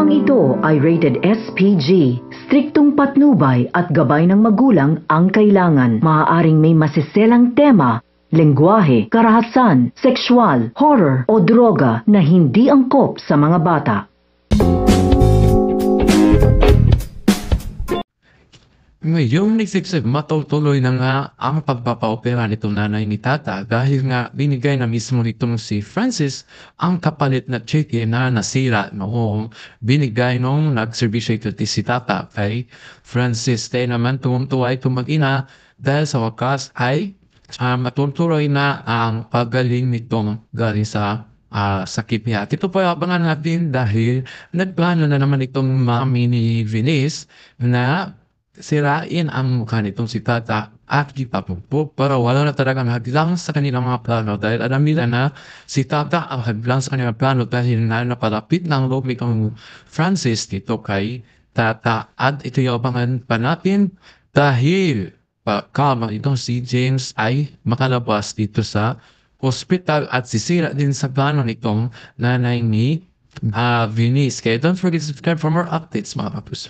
Programang ito ay rated SPG. Striktong patnubay at gabay ng magulang ang kailangan. Maaaring may masiselang tema, lengguwahe, karahasan, sexual, horror o droga na hindi angkop sa mga bata. Ngayong nagsiksik matutuloy na nga ang pagpapaopera nitong nanay ni Tata dahil nga binigay na mismo nitong si Francis ang kapalit na cheque na nasira noong binigay nung nagserbisyo ito si Tata kay Francis. Tayo naman tuwang-tuwa itong mag-ina dahil sa wakas ay matutuloy na ang pagaling nitong galing sa sakit niya. At ito po abangan natin dahil nagplano na naman itong mami ni Venice na sirain ang mukha nitong si Tata at ipapugpog para wala na talagang hadlang sa kanilang mga plano dahil alam nila na si Tata ang hadlang sa kanilang plano dahil na napalapit ng loob itong Francis dito kay Tata. At ito yung abangan pa natin dahil kama itong si James ay makalabas dito sa hospital at sisira din sa plano nitong nanay ni Venice. Kaya don't forget to subscribe for more updates mga kapus.